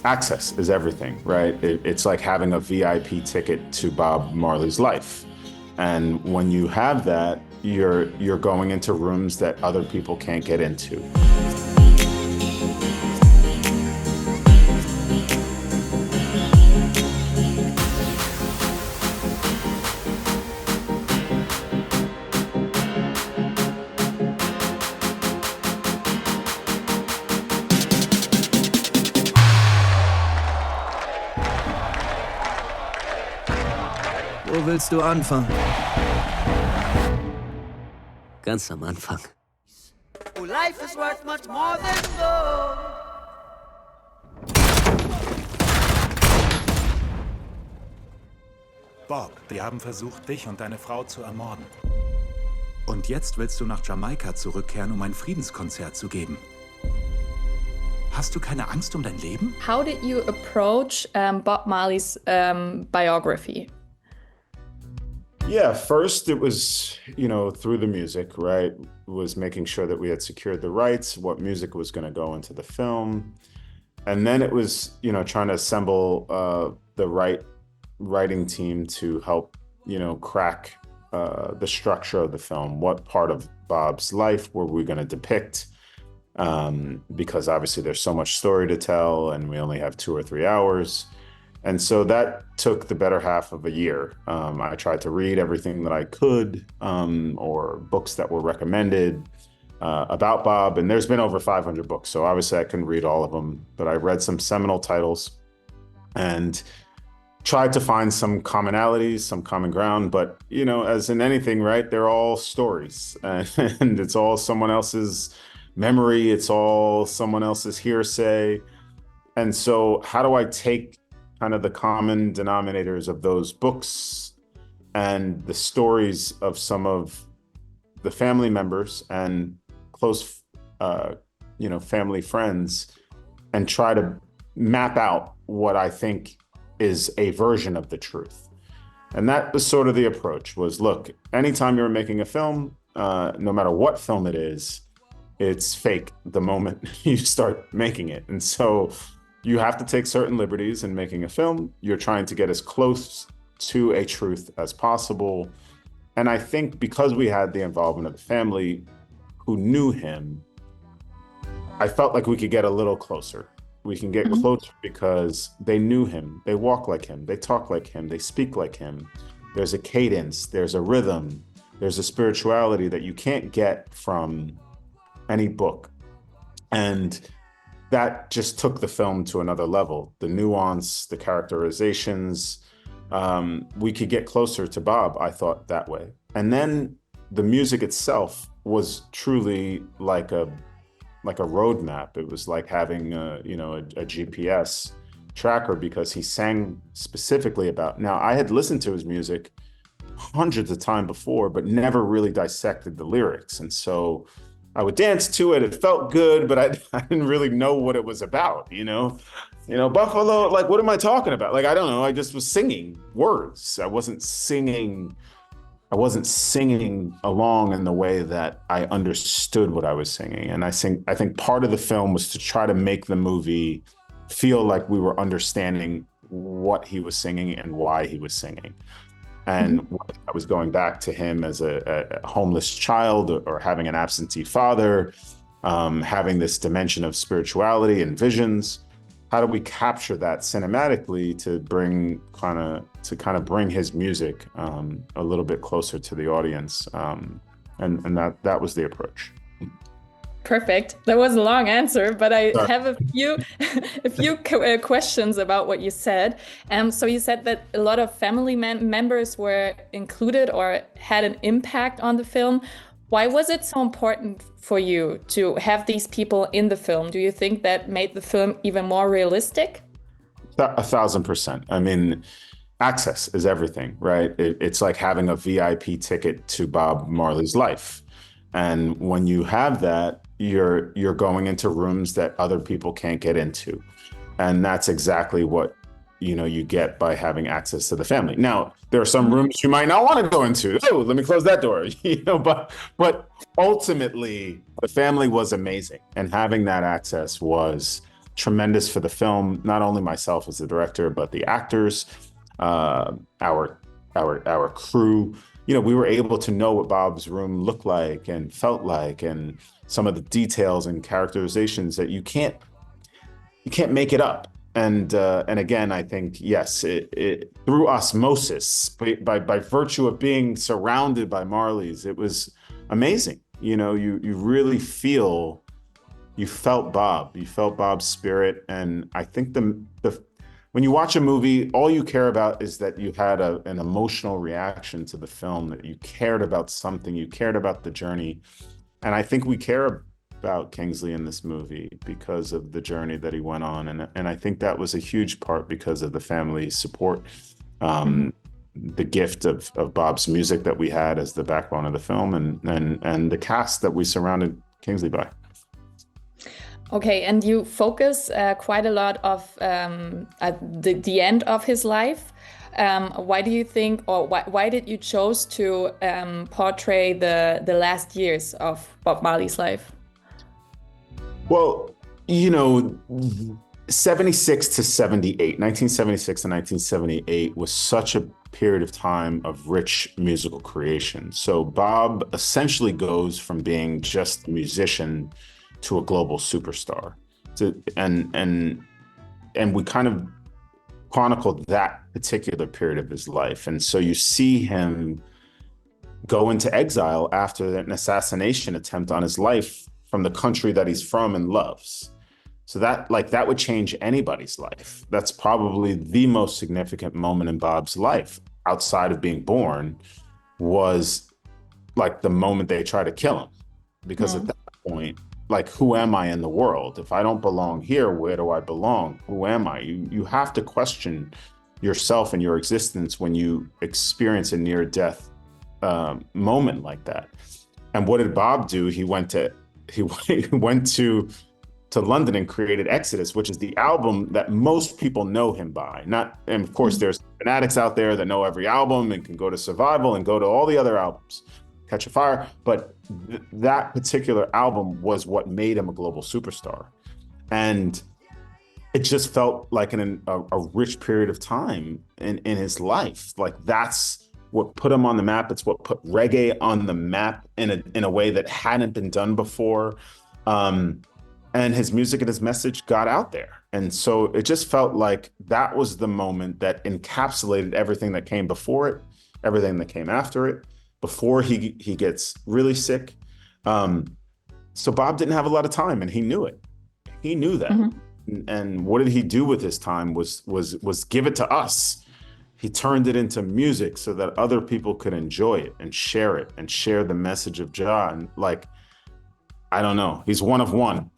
access is everything, right? It's like having a VIP ticket to Bob Marley's life. And when you have that, you're going into rooms that other people can't get into. Wo willst du anfangen? Ganz am Anfang. Life is worth much more than gold. Bob, wir haben versucht, dich und deine Frau zu ermorden. Und jetzt willst du nach Jamaika zurückkehren, um ein Friedenskonzert zu geben. Hast du keine Angst um dein Leben? How did you approach Bob Marley's biography? Yeah, first it was, through the music, right? It was making sure that we had secured the rights, what music was going to go into the film. And then it was, trying to assemble the right writing team to help, crack the structure of the film. What part of Bob's life were we going to depict? Because obviously there's so much story to tell and we only have 2 or 3 hours. And so that took the better half of a year. I tried to read everything that I could, or books that were recommended about Bob. And there's been over 500 books. So obviously I couldn't read all of them, but I read some seminal titles and tried to find some commonalities, some common ground. But, as in anything, right, they're all stories and it's all someone else's memory. It's all someone else's hearsay. And so how do I take kind of the common denominators of those books and the stories of some of the family members and close, family friends, and try to map out what I think is a version of the truth. And that was sort of the approach was, look, anytime you're making a film, no matter what film it is, it's fake the moment you start making it. And so you have to take certain liberties in making a film. You're trying to get as close to a truth as possible. And I think because we had the involvement of the family who knew him, I felt like we could get a little closer. We can get closer because they knew him. They walk like him. They talk like him. They speak like him. There's a cadence. There's a rhythm. There's a spirituality that you can't get from any book. And that just took the film to another level. The nuance, the characterizations, we could get closer to Bob, I thought, that way. And then the music itself was truly like a roadmap. It was like having a GPS tracker, because he sang specifically about. Now, I had listened to his music hundreds of times before, but never really dissected the lyrics. And so I would dance to it. It felt good, but I didn't really know what it was about, Buffalo, like, what am I talking about? Like, I don't know. I just was singing words. I wasn't singing along in the way that I understood what I was singing. And I think part of the film was to try to make the movie feel like we were understanding what he was singing and why he was singing. And I was going back to him as a homeless child, or having an absentee father, having this dimension of spirituality and visions. How do we capture that cinematically to bring his music a little bit closer to the audience? And that was the approach. Perfect. That was a long answer, but I have a few questions about what you said. So you said that a lot of family members were included or had an impact on the film. Why was it so important for you to have these people in the film? Do you think that made the film even more realistic? 1,000%. I mean, access is everything, right? It's like having a VIP ticket to Bob Marley's life. And when you have that, you're going into rooms that other people can't get into. And that's exactly what you get by having access to the family. Now, there are some rooms you might not want to go into. Oh, let me close that door. But ultimately, the family was amazing, and having that access was tremendous for the film, not only myself as the director, but the actors, our crew. We were able to know what Bob's room looked like and felt like, and some of the details and characterizations that you can't make it up. And again, I think, yes, it through osmosis, by virtue of being surrounded by Marleys, it was amazing. You really you felt Bob's spirit. And I think when you watch a movie, all you care about is that you had an emotional reaction to the film, that you cared about something, you cared about the journey. And I think we care about Kingsley in this movie because of the journey that he went on. And I think that was a huge part because of the family support, the gift of Bob's music that we had as the backbone of the film, and the cast that we surrounded Kingsley by. Okay, and you focus quite a lot of at the end of his life. Why do you think, or why did you chose to portray the last years of Bob Marley's life? Well, 76 to 78, 1976 to 1978 was such a period of time of rich musical creation. So Bob essentially goes from being just a musician to a global superstar. And we kind of chronicled that particular period of his life. And so you see him go into exile after an assassination attempt on his life from the country that he's from and loves. So that would change anybody's life. That's probably the most significant moment in Bob's life outside of being born, was like the moment they try to kill him. Because at that point, who am I in the world? If I don't belong here, where do I belong? Who am I? You have to question yourself and your existence when you experience a near-death moment like that. And what did Bob do? He went to London and created Exodus, which is the album that most people know him by. And of course, there's fanatics out there that know every album and can go to Survival and go to all the other albums, Catch a Fire. But that particular album was what made him a global superstar. And it just felt like a rich period of time in his life. That's what put him on the map. It's what put reggae on the map in a way that hadn't been done before. And his music and his message got out there. And so it just felt like that was the moment that encapsulated everything that came before it, everything that came after it, before he gets really sick. So Bob didn't have a lot of time, and he knew it. He knew that. And what did he do with his time was give it to us. He turned it into music so that other people could enjoy it and share the message of Jah. And I don't know, he's one of one.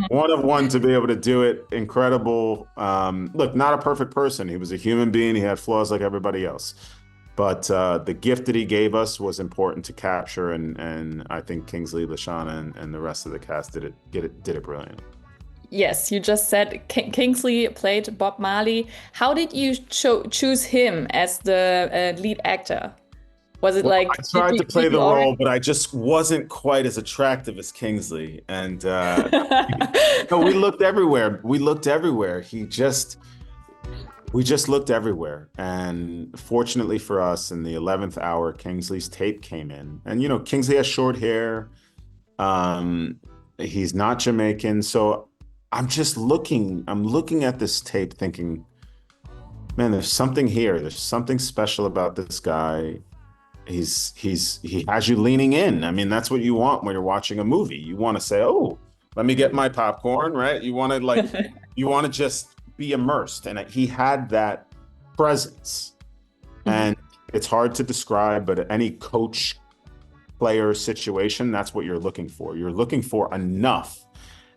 One of one to be able to do it. Incredible. Look, not a perfect person. He was a human being. He had flaws like everybody else. But the gift that he gave us was important to capture. And I think Kingsley, Lashana, and the rest of the cast did it brilliantly. Yes, you just said Kingsley played Bob Marley. How did you choose him as the lead actor? Was it I tried to play the role, but I just wasn't quite as attractive as Kingsley. And we looked everywhere. We looked everywhere. We just looked everywhere. And fortunately for us, in the 11th hour, Kingsley's tape came in. And, Kingsley has short hair. He's not Jamaican. So I'm looking at this tape thinking, man, there's something here. There's something special about this guy. He has you leaning in. I mean, that's what you want when you're watching a movie. You want to say, oh, let me get my popcorn, right? You want to just be immersed. And he had that presence. And it's hard to describe, but any coach player situation, that's what you're looking for. You're looking for enough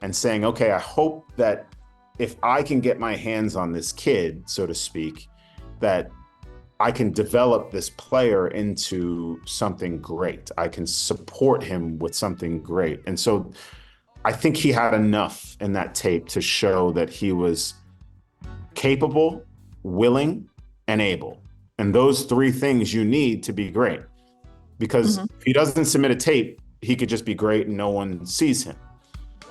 and saying, okay, I hope that if I can get my hands on this kid, so to speak, that I can develop this player into something great. I can support him with something great. And so I think he had enough in that tape to show that he was capable, willing, and able. And those three things you need to be great. Because if he doesn't submit a tape, he could just be great and no one sees him.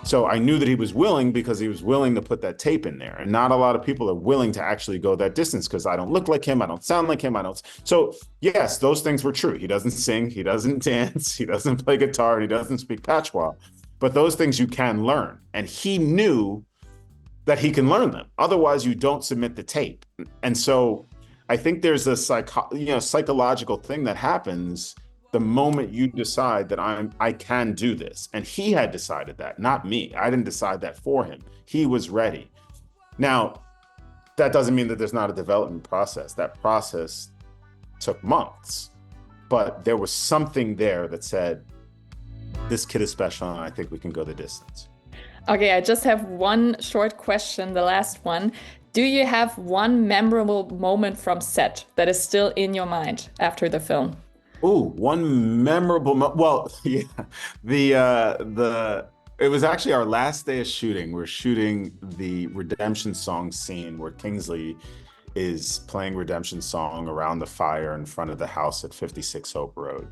So I knew that he was willing because he was willing to put that tape in there. And not a lot of people are willing to actually go that distance because I don't look like him. I don't sound like him. I don't. So yes, those things were true. He doesn't sing. He doesn't dance. He doesn't play guitar. And he doesn't speak patois. But those things you can learn. And he knew that he can learn them. Otherwise, you don't submit the tape. And so I think there's a psychological thing that happens the moment you decide that I can do this. And he had decided that, not me. I didn't decide that for him. He was ready. Now, that doesn't mean that there's not a development process. That process took months, but there was something there that said, this kid is special and I think we can go the distance. Okay, I just have one short question, the last one. Do you have one memorable moment from set that is still in your mind after the film? Ooh, one memorable well, yeah. It was actually our last day of shooting. We're shooting the Redemption Song scene where Kingsley is playing Redemption Song around the fire in front of the house at 56 Hope Road.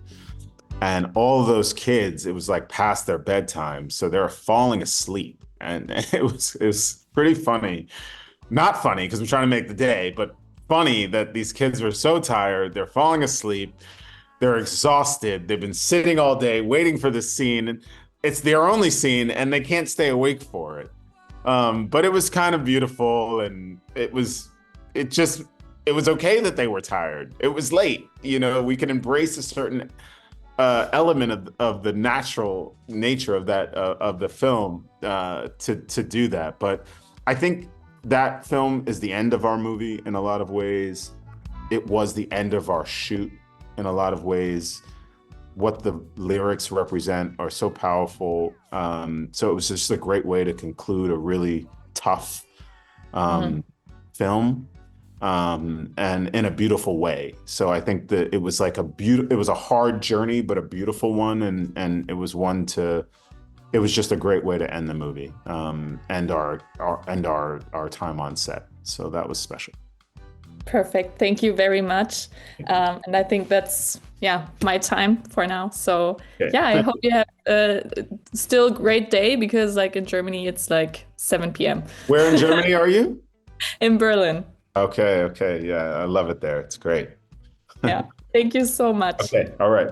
And all those kids, it was like past their bedtime, so they're falling asleep. And it was pretty funny. Not funny because I'm trying to make the day, but funny that these kids were so tired, they're falling asleep. They're exhausted. They've been sitting all day waiting for this scene. It's their only scene and they can't stay awake for it. But it was kind of beautiful, and it was okay that they were tired. It was late. We can embrace a certain element of the natural nature of that of the film to do that. But I think that film is the end of our movie in a lot of ways. It was the end of our shoot. In a lot of ways, what the lyrics represent are so powerful. So it was just a great way to conclude a really tough film, and in a beautiful way. So I think that it was like it was a hard journey, but a beautiful one, and it was it was just a great way to end the movie, and our time on set. So that was special. Perfect. Thank you very much. And I think that's, my time for now. So I hope you have a still great day, because like in Germany, it's like 7 p.m. Where in Germany are you? In Berlin. Okay. Yeah, I love it there. It's great. Yeah. Thank you so much. Okay. All right.